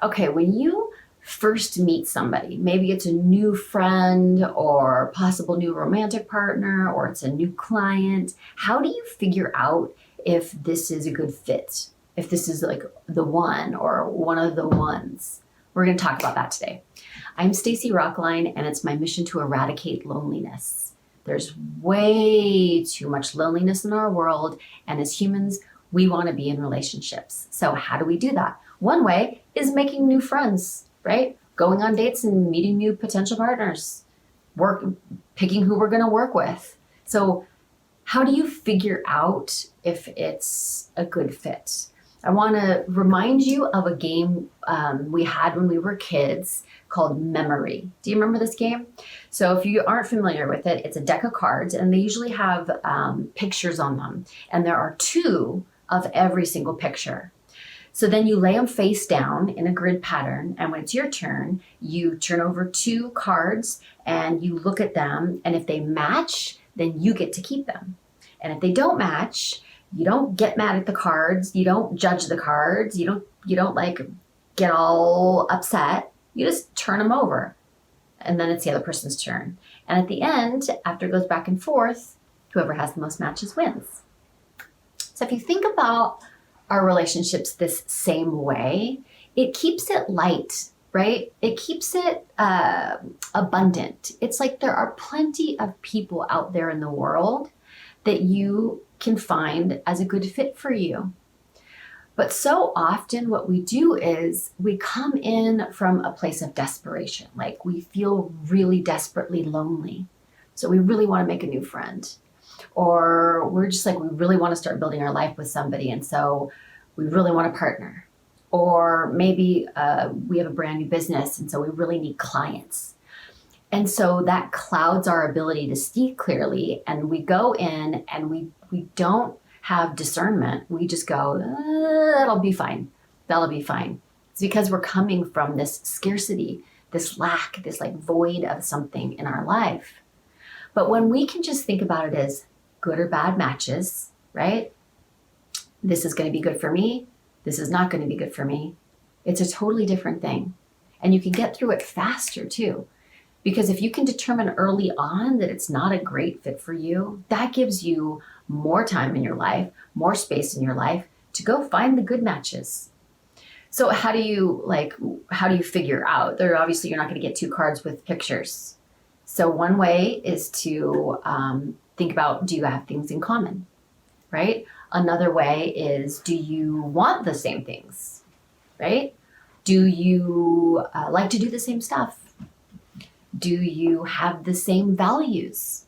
Okay, when you first meet somebody, maybe it's a new friend or possible new romantic partner, or it's a new client, how do you figure out if this is a good fit? If this is like the one or one of the ones? We're going to talk about that today. I'm Stacy Rocklein, and it's my mission to eradicate loneliness. There's way too much loneliness in our world, and as humans, we want to be in relationships. So how do we do that? One way is making new friends, right? Going on dates and meeting new potential partners, picking who we're going to work with. So how do you figure out if it's a good fit? I want to remind you of a game we had when we were kids called Memory. Do you remember this game? So if you aren't familiar with it, it's a deck of cards, and they usually have pictures on them. And there are two of every single picture. So then you lay them face down in a grid pattern, and when it's your turn, you turn over two cards and you look at them, and if they match, then you get to keep them. And if they don't match, you don't get mad at the cards, you don't judge the cards, you don't like get all upset. You just turn them over, and then it's the other person's turn. And at the end, after it goes back and forth, whoever has the most matches wins. So if you think about our relationships this same way, it keeps it light, right? It keeps it abundant. It's like there are plenty of people out there in the world that you can find as a good fit for you. But so often what we do is we come in from a place of desperation, like we feel really desperately lonely. So we really want to make a new friend. Or we're just like, we really want to start building our life with somebody, and so we really want a partner. Or maybe we have a brand new business, and so we really need clients. And so that clouds our ability to see clearly, and we go in and we don't have discernment. We just go, that'll be fine. That'll be fine. It's because we're coming from this scarcity, this lack, this like void of something in our life. But when we can just think about it as good or bad matches, right? This is going to be good for me. This is not going to be good for me. It's a totally different thing. And you can get through it faster too. Because if you can determine early on that it's not a great fit for you, that gives you more time in your life, more space in your life to go find the good matches. So how do you figure out? Obviously, you're not going to get two cards with pictures. So one way is to think about, do you have things in common, right? Another way is, do you want the same things, right? Do you like to do the same stuff? Do you have the same values?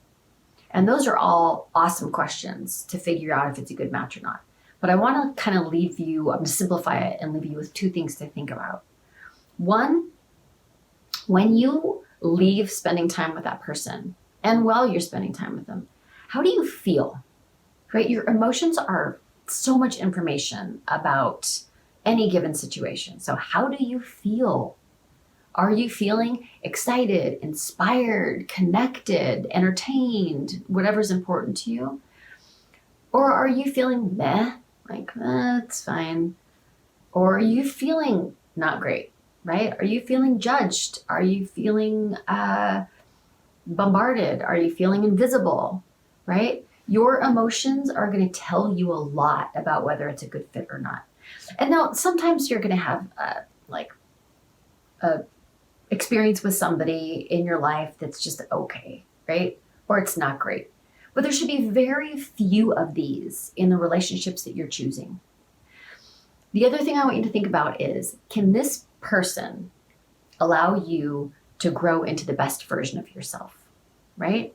And those are all awesome questions to figure out if it's a good match or not. But I want to kind of I'm going to simplify it and leave you with two things to think about. One, when you leave spending time with that person, and while you're spending time with them, how do you feel? Right? Your emotions are so much information about any given situation. So how do you feel? Are you feeling excited, inspired, connected, entertained, whatever's important to you? Or are you feeling meh, like, it's fine? Or are you feeling not great, right? Are you feeling judged? Are you feeling bombarded? Are you feeling invisible, right? Your emotions are going to tell you a lot about whether it's a good fit or not. And now sometimes you're going to have a experience with somebody in your life that's just okay, right? Or it's not great. But there should be very few of these in the relationships that you're choosing. The other thing I want you to think about is, can this person allow you to grow into the best version of yourself, right?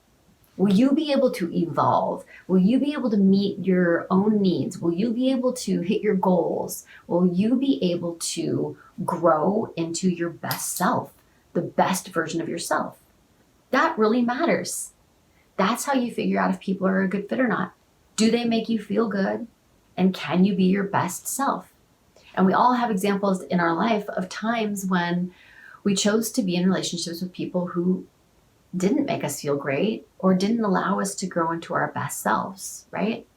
Will you be able to evolve? Will you be able to meet your own needs? Will you be able to hit your goals? Will you be able to grow into your best self, the best version of yourself? That really matters. That's how you figure out if people are a good fit or not. Do they make you feel good? And can you be your best self? And we all have examples in our life of times when we chose to be in relationships with people who didn't make us feel great or didn't allow us to grow into our best selves, right?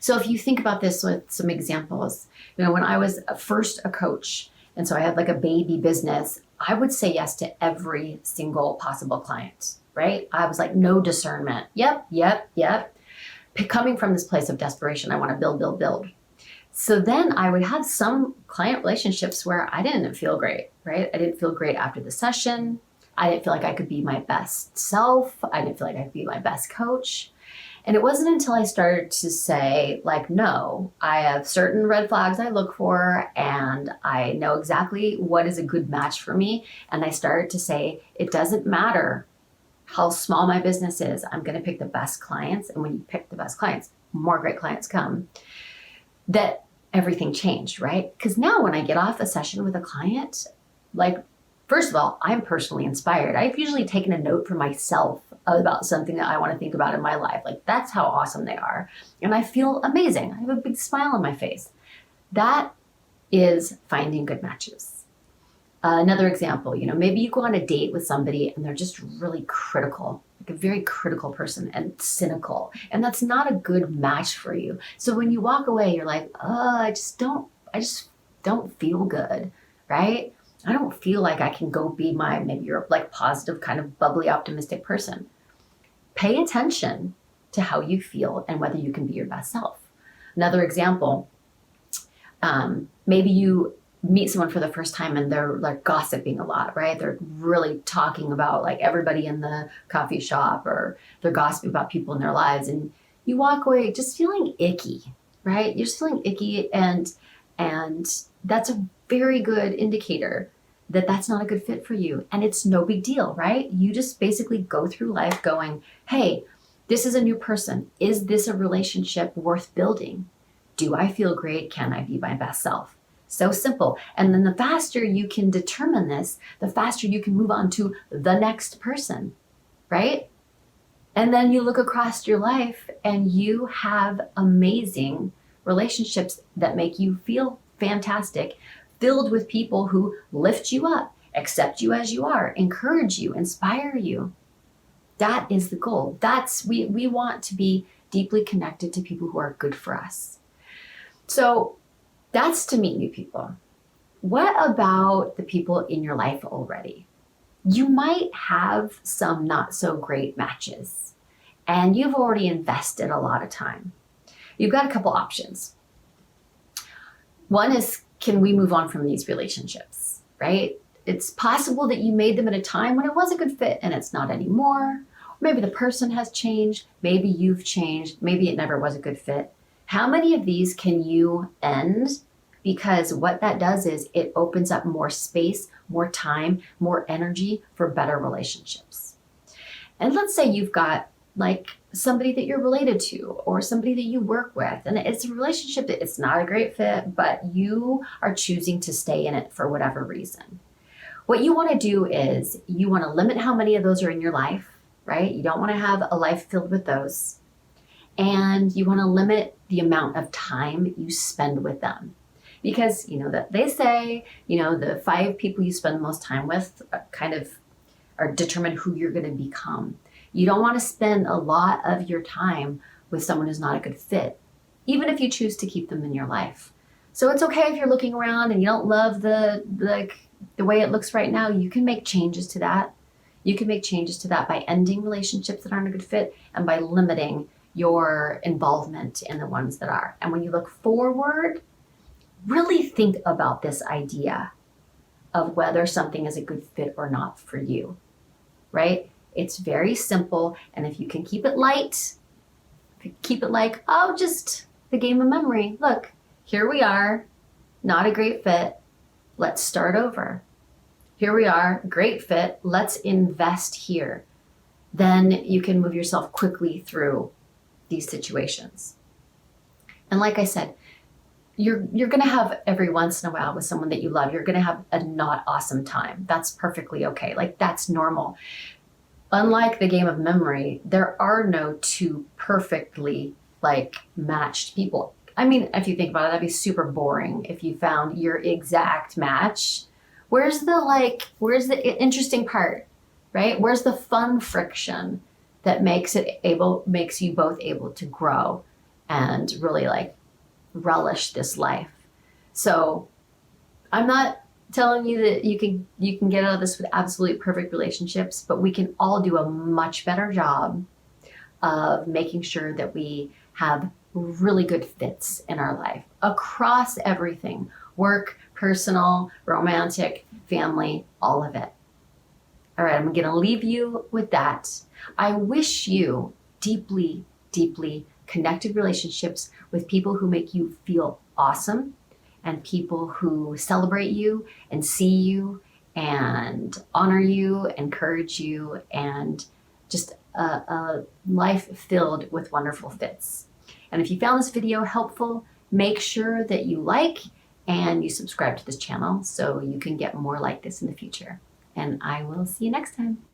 So if you think about this with some examples, when I was first a coach and so I had like a baby business, I would say yes to every single possible client, right? I was like, no discernment. Yep, yep, yep. Coming from this place of desperation, I want to build, build, build. So then I would have some client relationships where I didn't feel great, right? I didn't feel great after the session. I didn't feel like I could be my best self. I didn't feel like I could be my best coach. And it wasn't until I started to say, like, no, I have certain red flags I look for, and I know exactly what is a good match for me. And I started to say, it doesn't matter how small my business is, I'm going to pick the best clients. And when you pick the best clients, more great clients come. That everything changed, right? Because now when I get off a session with a client, like, first of all, I'm personally inspired. I've usually taken a note for myself about something that I want to think about in my life. Like, that's how awesome they are. And I feel amazing. I have a big smile on my face. That is finding good matches. Another example, maybe you go on a date with somebody and they're just really critical, like a very critical person and cynical. And that's not a good match for you. So when you walk away, you're like, oh, I just don't feel good, right? I don't feel like I can go be maybe you're like positive, kind of bubbly, optimistic person. Pay attention to how you feel and whether you can be your best self. Another example, maybe you meet someone for the first time and they're like gossiping a lot, right? They're really talking about like everybody in the coffee shop, or they're gossiping about people in their lives, and you walk away just feeling icky, right? You're just feeling icky, and that's a very good indicator that that's not a good fit for you. And it's no big deal, right? You just basically go through life going, hey, this is a new person. Is this a relationship worth building? Do I feel great? Can I be my best self? So simple. And then the faster you can determine this, the faster you can move on to the next person, right? And then you look across your life and you have amazing relationships that make you feel fantastic, filled with people who lift you up, accept you as you are, encourage you, inspire you. That is the goal. We want to be deeply connected to people who are good for us. So that's to meet new people. What about the people in your life already? You might have some not so great matches, and you've already invested a lot of time. You've got a couple options. One is, can we move on from these relationships, right? It's possible that you made them at a time when it was a good fit and it's not anymore. Maybe the person has changed. Maybe you've changed. Maybe it never was a good fit. How many of these can you end? Because what that does is it opens up more space, more time, more energy for better relationships. And let's say you've got like somebody that you're related to or somebody that you work with, and it's a relationship that it's not a great fit, but you are choosing to stay in it for whatever reason. What you want to do is you want to limit how many of those are in your life, right? You don't want to have a life filled with those. And you want to limit the amount of time you spend with them. Because, that they say, the 5 people you spend the most time with kind of are determine who you're going to become. You don't want to spend a lot of your time with someone who's not a good fit, even if you choose to keep them in your life. So it's okay if you're looking around and you don't love the way it looks right now. You can make changes to that. You can make changes to that by ending relationships that aren't a good fit and by limiting your involvement in the ones that are. And when you look forward, really think about this idea of whether something is a good fit or not for you, right? It's very simple. And if you can keep it light, keep it like, just the game of memory. Look, here we are, not a great fit. Let's start over. Here we are, great fit. Let's invest here. Then you can move yourself quickly through these situations. And like I said, you're going to have every once in a while with someone that you love, you're going to have a not awesome time. That's perfectly okay. Like, that's normal. Unlike the game of memory, there are no two perfectly matched people. I mean, if you think about it, that'd be super boring if you found your exact match. Where's the interesting part, right? Where's the fun friction that makes you both able to grow and really relish this life? So I'm not telling you that you can get out of this with absolutely perfect relationships, but we can all do a much better job of making sure that we have really good fits in our life across everything: work, personal, romantic, family, all of it. All right, I'm going to leave you with that. I wish you deeply, deeply connected relationships with people who make you feel awesome and people who celebrate you and see you and honor you, encourage you, and just a life filled with wonderful fits. And if you found this video helpful, make sure that you like and you subscribe to this channel so you can get more like this in the future. And I will see you next time.